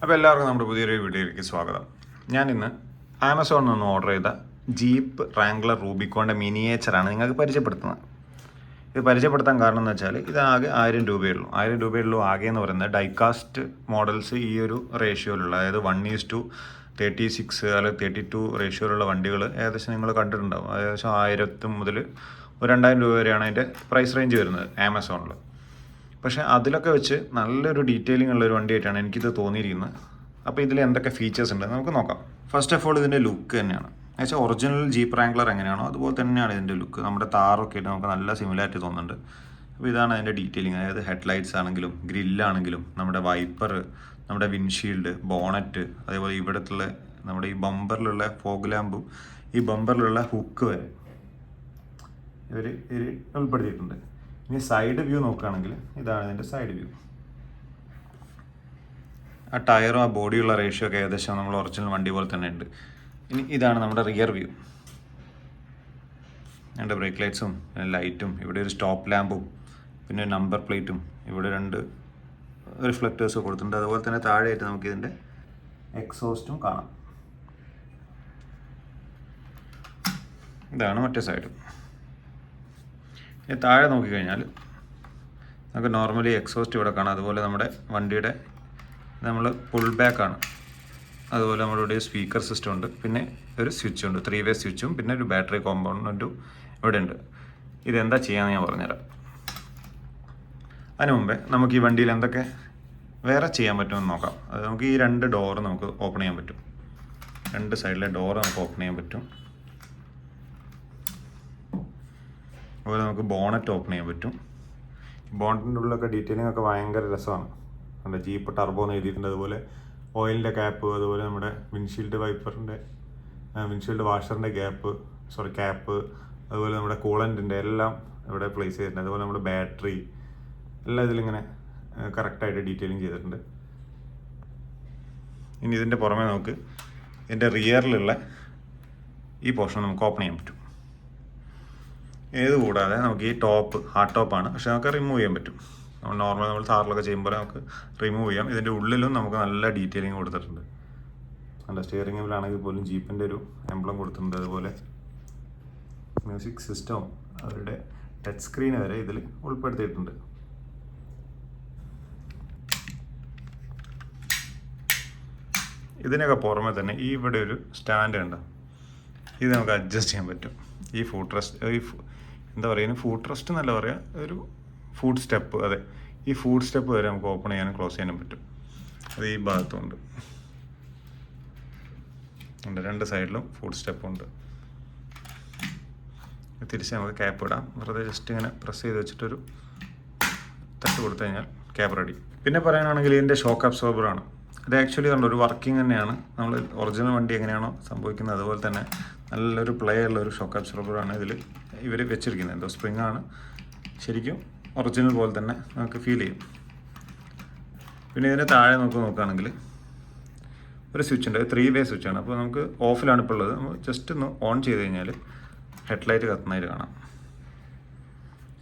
അപ്പോൾ എല്ലാവർക്കും നമ്മുടെ പുതിയൊരു വീഡിയോയിലേക്ക് സ്വാഗതം. ഞാനിന്ന് ആമസോണിൽ നിന്ന് ഓർഡർ ചെയ്ത ജീപ്പ് റാംഗ്ലർ റൂബിക്കോണിൻ്റെ മിനിയേച്ചറാണ് നിങ്ങൾക്ക് പരിചയപ്പെടുത്തുന്നത്. ഇത് പരിചയപ്പെടുത്താൻ കാരണം എന്ന് വെച്ചാൽ ഇതാകെ 1000 രൂപയുള്ളൂ. 1000 രൂപയുള്ളൂ ആകെ എന്ന് പറയുന്നത് ഡൈകാസ്റ്റ് മോഡൽസ് ഈ ഒരു റേഷ്യോയിലുള്ള, അതായത് 1:36 അല്ലെങ്കിൽ 32 റേഷ്യോയിലുള്ള വണ്ടികൾ ഏകദേശം നിങ്ങൾ കണ്ടിട്ടുണ്ടാവും. ഏകദേശം 1000 മുതൽ 2000 രൂപ വരെയാണ് അതിൻ്റെ പ്രൈസ് റേഞ്ച് വരുന്നത് ആമസോണിൽ. പക്ഷേ അതിലൊക്കെ വെച്ച് നല്ലൊരു ഡീറ്റെയിലിംഗ് ഉള്ളൊരു വണ്ടിയായിട്ടാണ് എനിക്കിത് തോന്നിയിരിക്കുന്നത്. അപ്പോൾ ഇതിൽ എന്തൊക്കെ ഫീച്ചേഴ്സ് ഉണ്ട് നമുക്ക് നോക്കാം. ഫസ്റ്റ് ഓഫ് ഓൾ ഇതിൻ്റെ ലുക്ക് തന്നെയാണ്. എന്നുവെച്ചാൽ ഒറിജിനൽ ജീപ്പ് റാംഗ്ലർ എങ്ങനെയാണോ അതുപോലെ തന്നെയാണ് ഇതിൻ്റെ ലുക്ക്. നമ്മുടെ താറൊക്കെ ആയിട്ട് നമുക്ക് നല്ല സിമിലാരിറ്റി തോന്നുന്നുണ്ട്. അപ്പോൾ ഇതാണ് അതിൻ്റെ ഡീറ്റെയിലിംഗ്. അതായത് ഹെഡ്ലൈറ്റ്സ് ആണെങ്കിലും ഗ്രില്ലാണെങ്കിലും നമ്മുടെ വൈപ്പർ, നമ്മുടെ വിൻഷീൽഡ്, ബോണറ്റ്, അതേപോലെ ഇവിടത്തുള്ള നമ്മുടെ ഈ ബമ്പറിലുള്ള ഫോഗ് ലാമ്പും ഈ ബമ്പറിലുള്ള ഹുക്ക് വരെ ഇവർ ഉൾപ്പെടുത്തിയിട്ടുണ്ട്. ഇനി സൈഡ് വ്യൂ നോക്കുകയാണെങ്കിൽ ഇതാണ് ഇതിൻ്റെ സൈഡ് വ്യൂ. ആ ടയറും ആ ബോഡിയുള്ള റേഷ്യോ ഒക്കെ ഏകദേശം നമ്മൾ ഒറിജിനൽ വണ്ടി പോലെ തന്നെ ഉണ്ട്. ഇനി ഇതാണ് നമ്മുടെ റിയർ വ്യൂ. രണ്ട് ബ്രേക്ക് ലൈറ്റ്സും ലൈറ്റും, ഇവിടെ ഒരു സ്റ്റോപ്പ് ലാമ്പും പിന്നെ നമ്പർ പ്ലേറ്റും, ഇവിടെ 2 റിഫ്ലക്റ്റേഴ്സ് കൊടുത്തിട്ടുണ്ട്. അതുപോലെ തന്നെ താഴെയായിട്ട് നമുക്കിതിൻ്റെ എക്സോസ്റ്റും കാണാം. ഇതാണ് മറ്റേ സൈഡ്. ഇനി താഴെ നോക്കിക്കഴിഞ്ഞാൽ നമുക്ക് നോർമലി എക്സോസ്റ്റ് ഇവിടെ കാണാം. അതുപോലെ നമ്മുടെ വണ്ടിയുടെ നമ്മൾ പുൾ ബാക്കാണ്. അതുപോലെ നമ്മുടെ ഇവിടെ സ്പീക്കർ സിസ്റ്റം ഉണ്ട്, പിന്നെ ഒരു സ്വിച്ച് ഉണ്ട്, 3 വേ സ്വിച്ചും പിന്നെ ഒരു ബാറ്ററി കോമ്പൗണ്ടും ഇവിടെ ഉണ്ട്. ഇതെന്താ ചെയ്യാമെന്ന് ഞാൻ പറഞ്ഞുതരാം. അതിന് മുമ്പേ നമുക്ക് ഈ വണ്ടിയിൽ എന്തൊക്കെ വേറെ ചെയ്യാൻ പറ്റുമെന്ന് നോക്കാം. അത് നമുക്ക് ഈ 2 ഡോറ് നമുക്ക് ഓപ്പൺ ചെയ്യാൻ പറ്റും. 2 സൈഡിലെ ഡോറ് നമുക്ക് ഓപ്പൺ ചെയ്യാൻ പറ്റും. അതുപോലെ നമുക്ക് ബോണറ്റ് ഓപ്പൺ ചെയ്യാൻ പറ്റും. ബോണറ്റിൻ്റെ ഉള്ളിലൊക്കെ ഡീറ്റെയിലിംഗ് ഒക്കെ ഭയങ്കര രസമാണ്. നമ്മുടെ ജീപ്പ് ടർബോ എന്ന് എഴുതിയിട്ടുണ്ട്. അതുപോലെ ഓയിലിൻ്റെ ക്യാപ്പ്, അതുപോലെ നമ്മുടെ വിൻഷീൽഡ് വൈപ്പറിൻ്റെ വിൻഷീൽഡ് വാഷറിൻ്റെ ക്യാപ്പ്, അതുപോലെ നമ്മുടെ കൂളൻറ്റിൻ്റെ എല്ലാം ഇവിടെ പ്ലേസ് ചെയ്തിട്ടുണ്ട്. അതുപോലെ നമ്മുടെ ബാറ്ററി എല്ലാം ഇതിലിങ്ങനെ കറക്റ്റായിട്ട് ഡീറ്റെയിലിംഗ് ചെയ്തിട്ടുണ്ട്. ഇനി ഇതിൻ്റെ പുറമെ നമുക്ക് ഇതിൻ്റെ റിയറിലുള്ള ഈ പോർഷൻ നമുക്ക് ഓപ്പൺ ചെയ്യാൻ പറ്റും. ഇത് കൂടാതെ നമുക്ക് ഈ ടോപ്പ് ഹാർഡ് ടോപ്പാണ്, പക്ഷെ നമുക്ക് റിമൂവ് ചെയ്യാൻ പറ്റും. നമ്മൾ താറിലൊക്കെ ചെയ്യുമ്പോൾ നമുക്ക് റിമൂവ് ചെയ്യാം. ഇതിൻ്റെ ഉള്ളിലും നമുക്ക് നല്ല ഡീറ്റെയിലിംഗ് കൊടുത്തിട്ടുണ്ട്. നല്ല സ്റ്റിയറിംഗ് വീലാണെങ്കിൽ പോലും ജീപ്പിൻ്റെ ഒരു എംബ്ലം കൊടുത്തിട്ടുണ്ട്. അതുപോലെ മ്യൂസിക് സിസ്റ്റവും അവരുടെ ടച്ച് സ്ക്രീൻ വരെ ഇതിൽ ഉൾപ്പെടുത്തിയിട്ടുണ്ട്. ഇതിനൊക്കെ പുറമെ തന്നെ ഈ ഇവിടെ ഒരു സ്റ്റാൻഡ് ഉണ്ട്. ഇത് നമുക്ക് അഡ്ജസ്റ്റ് ചെയ്യാൻ പറ്റും. ഈ എന്താ പറയുക, ഫുഡ് റെസ്റ്റ് എന്നല്ല പറയുക, ഒരു ഫുഡ് സ്റ്റെപ്പ്. അതെ, ഈ ഫുഡ് സ്റ്റെപ്പ് വരെ നമുക്ക് ഓപ്പൺ ചെയ്യാനും ക്ലോസ് ചെയ്യാനും പറ്റും. അത് ഈ ഭാഗത്തുണ്ട്. 2 സൈഡിലും ഫുഡ് സ്റ്റെപ്പുണ്ട്. തിരിച്ച് നമുക്ക് ക്യാപ്പ് ഇടാം. വെറുതെ ജസ്റ്റ് ഇങ്ങനെ പ്രസ് ചെയ്ത് വെച്ചിട്ടൊരു തട്ട് കൊടുത്തു കഴിഞ്ഞാൽ ക്യാപ്പ് റെഡി. പിന്നെ പറയാനാണെങ്കിൽ ഇതിൻ്റെ ഷോക്ക് അബ്സോർബറാണ്. ഇത് ആക്ച്വലി ഒരു വർക്കിംഗ് തന്നെയാണ്. നമ്മൾ ഒറിജിനൽ വണ്ടി എങ്ങനെയാണോ സംഭവിക്കുന്നത് അതുപോലെ തന്നെ നല്ലൊരു പ്ലേ ഉള്ള ഒരു ഷോക്ക് അബ്സോർബറാണ് ഇതിൽ ഇവർ വെച്ചിരിക്കുന്നത്. എന്തോ സ്പ്രിങ് ആണ്, ശരിക്കും ഒറിജിനൽ പോലെ തന്നെ നമുക്ക് ഫീൽ ചെയ്യും. പിന്നെ ഇതിൻ്റെ താഴെ നോക്കുകയാണെങ്കിൽ ഒരു സ്വിച്ച് ഉണ്ട്, 3 വേ സ്വിച്ചാണ്. അപ്പോൾ നമുക്ക് ഓഫിലാണ് ഇപ്പോൾ ഉള്ളത്. നമ്മൾ ജസ്റ്റ് ഒന്ന് ഓൺ ചെയ്ത് കഴിഞ്ഞാൽ ഹെഡ്ലൈറ്റ് കത്തുന്നതായിട്ട് കാണാം.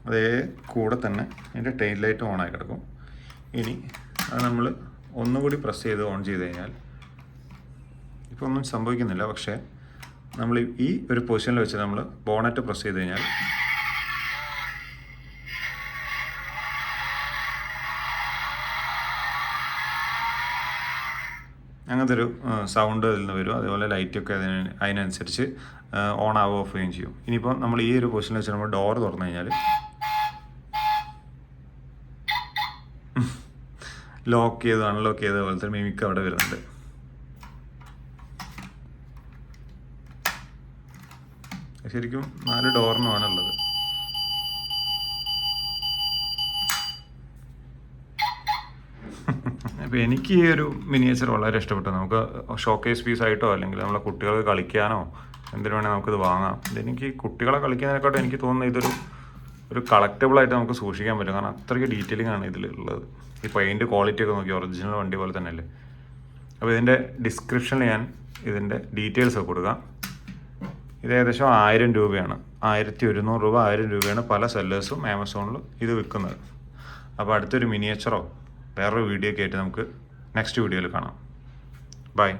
അതേ കൂടെ തന്നെ ഇതിൻ്റെ ടെയിൽ ലൈറ്റ് ഓണായി കിടക്കും. ഇനി അത് നമ്മൾ ഒന്നുകൂടി പ്രസ് ചെയ്ത് ഓൺ ചെയ്ത് കഴിഞ്ഞാൽ ഇപ്പോൾ ഒന്നും സംഭവിക്കുന്നില്ല. പക്ഷേ നമ്മൾ ഈ ഒരു പൊസിഷനിൽ വെച്ച് നമ്മൾ ബോണറ്റ് പ്രസ് ചെയ്ത് കഴിഞ്ഞാൽ അങ്ങനത്തെ ഒരു സൗണ്ട് ഇതിൽ നിന്ന് വരും. അതുപോലെ ലൈറ്റൊക്കെ അതിനനുസരിച്ച് ഓൺ ആവുക ഓഫ് ചെയ്യുകയും ചെയ്യും. ഇനിയിപ്പോൾ നമ്മൾ ഈ ഒരു പൊസിഷനിൽ വെച്ച് നമ്മൾ ഡോർ തുറന്നു കഴിഞ്ഞാൽ ലോക്ക് ചെയ്ത് അൺലോക്ക് ചെയ്ത പോലത്തെ മിമിക്ക് അവിടെ വരുന്നുണ്ട്. ശരിക്കും 4 ഡോറിനുമാണുള്ളത്. അപ്പോൾ എനിക്ക് ഈ ഒരു മിനിയേച്ചർ വളരെ ഇഷ്ടപ്പെട്ടു. നമുക്ക് ഷോക്കേസ് പീസായിട്ടോ അല്ലെങ്കിൽ നമ്മളെ കുട്ടികൾക്ക് കളിക്കാനോ എന്തിനു വേണമെങ്കിൽ നമുക്കിത് വാങ്ങാം. ഇതെനിക്ക് കുട്ടികളെ കളിക്കുന്നതിനെക്കാട്ടും എനിക്ക് തോന്നുന്നത് ഇതൊരു കളക്റ്റബിളായിട്ട് നമുക്ക് സൂക്ഷിക്കാൻ പറ്റും. കാരണം അത്രയ്ക്ക് ഡീറ്റെയിലിംഗ് ആണ് ഇതിലുള്ളത്. ഈ പെയിൻറ്റ് ക്വാളിറ്റി ഒക്കെ നോക്കി ഒറിജിനൽ വണ്ടി പോലെ തന്നെയല്ലേ. അപ്പോൾ ഇതിൻ്റെ ഡിസ്ക്രിപ്ഷനിൽ ഞാൻ ഇതിൻ്റെ ഡീറ്റെയിൽസ് ഒക്കെ കൊടുക്കാം. ഇത് ഏകദേശം 1000 രൂപയാണ്. 1100 രൂപ, 1000 രൂപയാണ് പല സെല്ലേഴ്സും ആമസോണിൽ ഇത് വിൽക്കുന്നത്. അപ്പോൾ അടുത്തൊരു മിനിയേച്ചറോ വേറൊരു വീഡിയോ ഒക്കെ ആയിട്ട് നമുക്ക് നെക്സ്റ്റ് വീഡിയോയിൽ കാണാം. ബൈ.